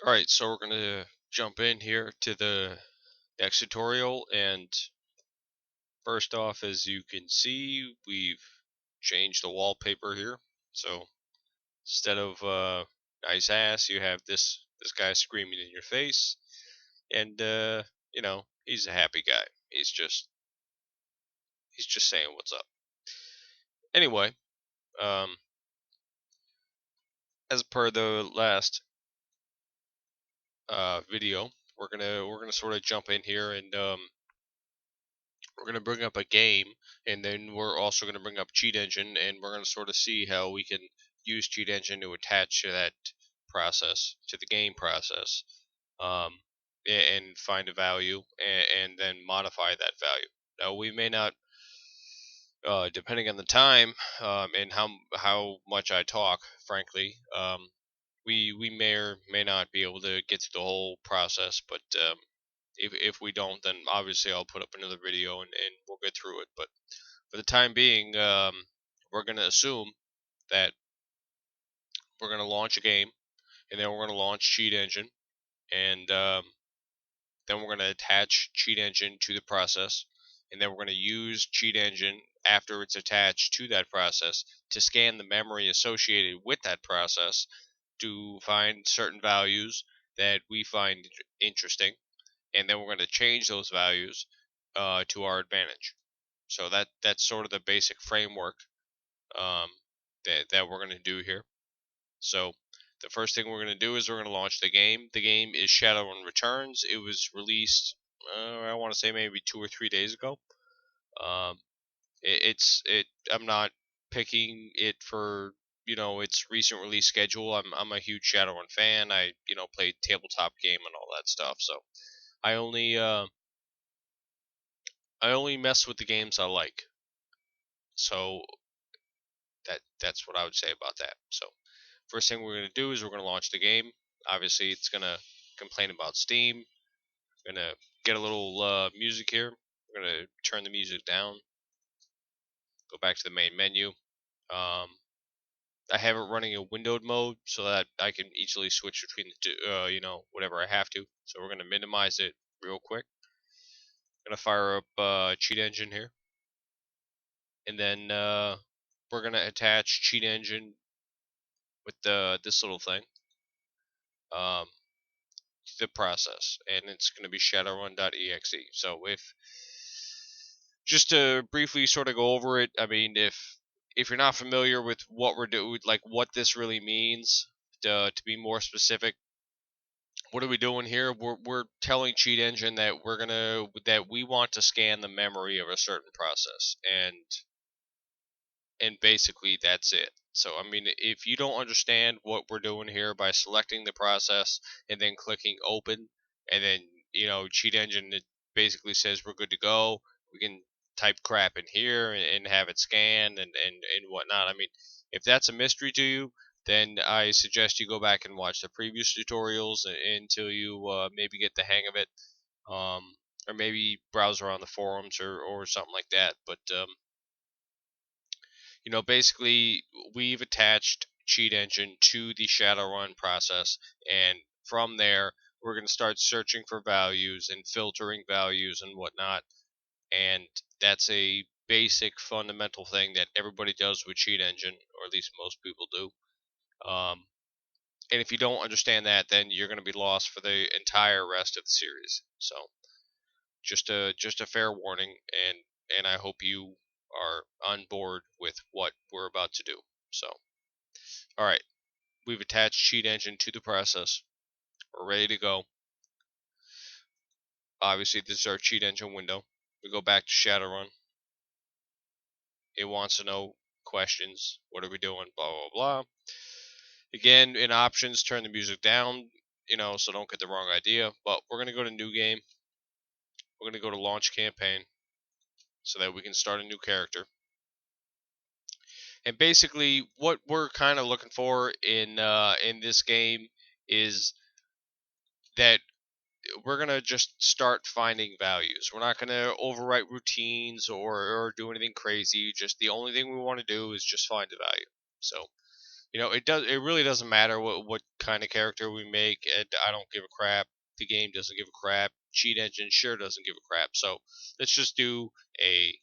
Alright, so we're going to jump in here to the next tutorial, and first off, as you can see, we've changed the wallpaper here. So instead of nice ass, you have this guy screaming in your face, and he's a happy guy. He's just saying what's up. Anyway, um, as per the last video, we're gonna sort of jump in here, and we're going to bring up a game, and then we're also going to bring up Cheat Engine, and we're going to sort of see how we can use Cheat Engine to attach to that process, to the game process, um, and find a value, and then modify that value. Now, we may not, depending on the time and how much I talk, frankly, we may or may not be able to get through the whole process, but if we don't, then obviously I'll put up another video, and we'll get through it. But for the time being, we're going to assume that we're going to launch a game, and then we're going to launch Cheat Engine, and then we're going to attach Cheat Engine to the process, and then we're going to use Cheat Engine after it's attached to that process to scan the memory associated with that process to find certain values that we find interesting, and then we're going to change those values to our advantage. So that's sort of the basic framework um, that we're going to do here. So the first thing we're going to do is we're going to launch the game. The game is Shadowrun Returns. It was released, I want to say maybe 2 or 3 days ago. Um, it. I'm not picking it for its recent release schedule. I'm a huge Shadowrun fan. I played tabletop game and all that stuff. So I only uh, I only mess with the games I like. So that's what I would say about that. So first thing we're going to do is we're going to launch the game. Obviously, it's going to complain about Steam. We're going to get a little music here. We're going to turn the music down. Go back to the main menu. Um, I have it running in windowed mode so that I can easily switch between the two, whatever I have to. So we're going to minimize it real quick. Going to fire up Cheat Engine here. And then we're going to attach Cheat Engine with this little thing. Um, the process, and it's going to be shadowrun.exe. So if just to briefly sort of go over it, I mean, if you're not familiar with what we're doing, like what this really means, to be more specific, what are we doing here? We're telling Cheat Engine that that we want to scan the memory of a certain process, and basically that's it. So I mean, if you don't understand what we're doing here by selecting the process and then clicking open, and then Cheat Engine, it basically says we're good to go. We can type crap in here and have it scanned and whatnot. I mean, if that's a mystery to you, then I suggest you go back and watch the previous tutorials until you maybe get the hang of it, um, or maybe browse around the forums or something like that. But basically we've attached Cheat Engine to the Shadowrun process, and from there we're going to start searching for values and filtering values and whatnot. And that's a basic fundamental thing that everybody does with Cheat Engine, or at least most people do. And if you don't understand that, then you're going to be lost for the entire rest of the series. So just a fair warning, and I hope you are on board with what we're about to do. So, all right, we've attached Cheat Engine to the process. We're ready to go. Obviously, this is our Cheat Engine window. We go back to Shadowrun. It wants to know questions. What are we doing? Blah blah blah. Again, in options, turn the music down. So don't get the wrong idea. But we're gonna go to New Game. We're gonna go to Launch Campaign so that we can start a new character. And basically, what we're kind of looking for in this game is that we're gonna just start finding values. We're not gonna overwrite routines or do anything crazy. Just the only thing we want to do is just find a value. So It really doesn't matter what kind of character we make, and I don't give a crap. The game doesn't give a crap. Cheat Engine sure doesn't give a crap. So let's just do a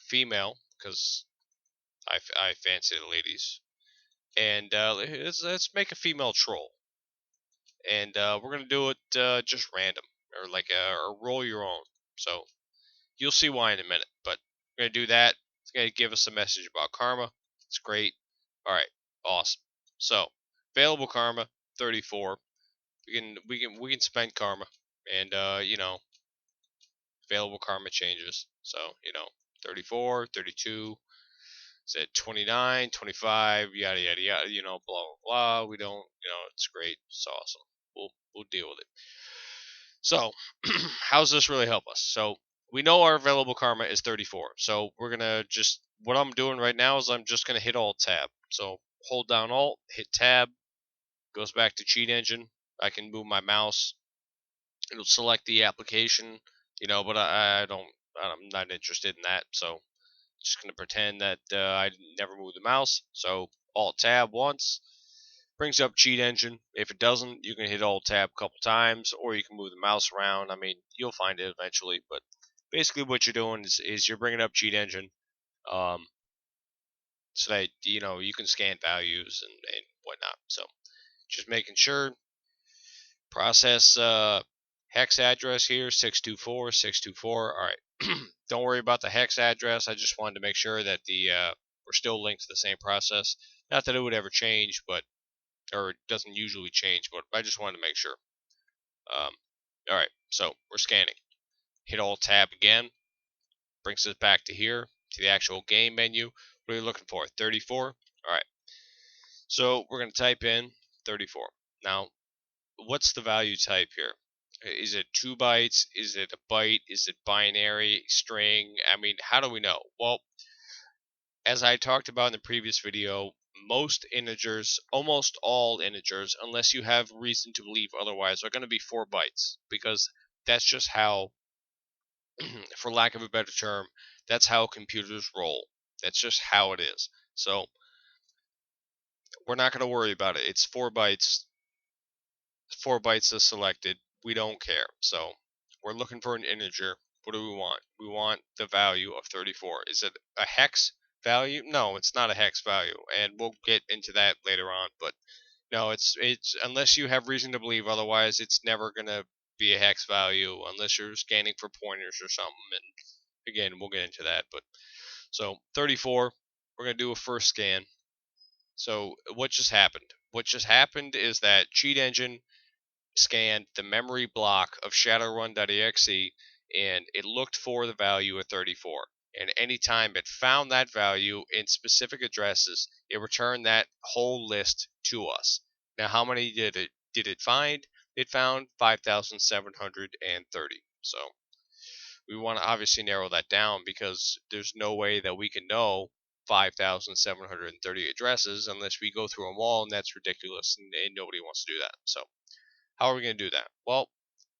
female because I fancy the ladies, and let's make a female troll, and we're gonna do it just random or roll your own. So you'll see why in a minute, but we're gonna do that. It's gonna give us a message about karma. It's great. All right, awesome. So available karma 34. We can spend karma, and available karma changes. So 34, 32. Is it 29, 25, yada yada yada. Blah blah blah. We don't. It's great. It's awesome. We'll deal with it. So, how does this really help us? So, we know our available karma is 34. So, we're going to what I'm doing right now is I'm just going to hit Alt Tab. So, hold down Alt, hit Tab, goes back to Cheat Engine. I can move my mouse. It'll select the application, but I'm not interested in that. So, just going to pretend that I never moved the mouse. So, Alt Tab once. Brings up Cheat Engine. If it doesn't, you can hit Alt Tab a couple times, or you can move the mouse around. I mean, you'll find it eventually, but basically what you're doing is you're bringing up Cheat Engine, um, so that you can scan values and whatnot. So just making sure. Process hex address here 624 624. All right, don't worry about the hex address. I just wanted to make sure that we're still linked to the same process. Not that it would ever change, or it doesn't usually change, but I just wanted to make sure. All right, so we're scanning. Hit Alt Tab again. Brings us back to here, to the actual game menu. What are we looking for? 34? All right. So we're going to type in 34. Now, what's the value type here? Is it 2 bytes? Is it a byte? Is it binary, string? I mean, how do we know? Well, as I talked about in the previous video, most integers, almost all integers, unless you have reason to believe otherwise, are going to be 4 bytes, because that's just how, for lack of a better term, that's how computers roll. That's just how it is. So we're not going to worry about it. It's 4 bytes. 4 bytes is selected. We don't care. So we're looking for an integer. What do we want? We want the value of 34. Is it a hex value? No, it's not a hex value, and we'll get into that later on. But no, it's unless you have reason to believe otherwise, it's never gonna be a hex value unless you're scanning for pointers or something. And again, we'll get into that. But so 34, we're gonna do a first scan. So what just happened? What just happened is that Cheat Engine scanned the memory block of Shadowrun.exe, and it looked for the value of 34. And anytime it found that value in specific addresses, it returned that whole list to us. Now, how many did it find? It found 5,730. So we want to obviously narrow that down, because there's no way that we can know 5,730 addresses unless we go through them all, and that's ridiculous, and nobody wants to do that. So how are we going to do that? Well,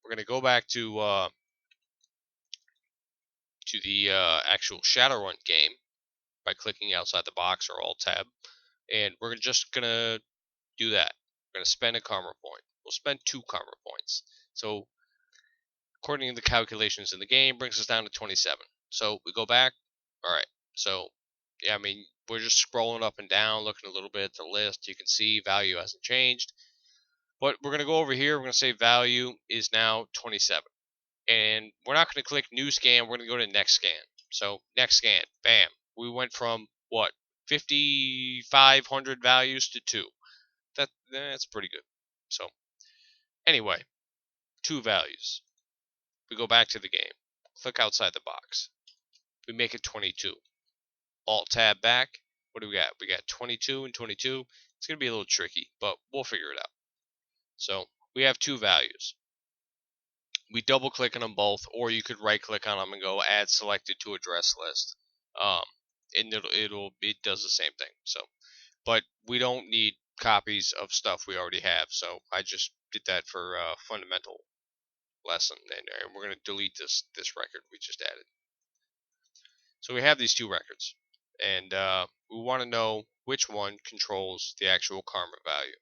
we're going to go back to the actual Shadowrun game by clicking outside the box or Alt Tab, and we're just going to do that. We're going to spend a karma point. We'll spend 2 karma points. So, according to the calculations in the game, brings us down to 27. So we go back. All right. So yeah, I mean, we're just scrolling up and down, looking a little bit at the list. You can see value hasn't changed. But we're going to go over here. We're going to say value is now 27. And we're not going to click new scan. We're going to go to next scan. So next scan, bam. We went from what, 5,500 values to 2. That's pretty good. So anyway, 2 values. We go back to the game. Click outside the box. We make it 22. Alt tab back. What do we got? We got 22 and 22. It's going to be a little tricky, but we'll figure it out. So we have 2 values. We double click on them both, or you could right click on them and go add selected to address list. And it does the same thing. So, but we don't need copies of stuff we already have. So I just did that for fundamental lesson, and we're going to delete this record we just added. So we have these 2 records, and we want to know which one controls the actual karma value.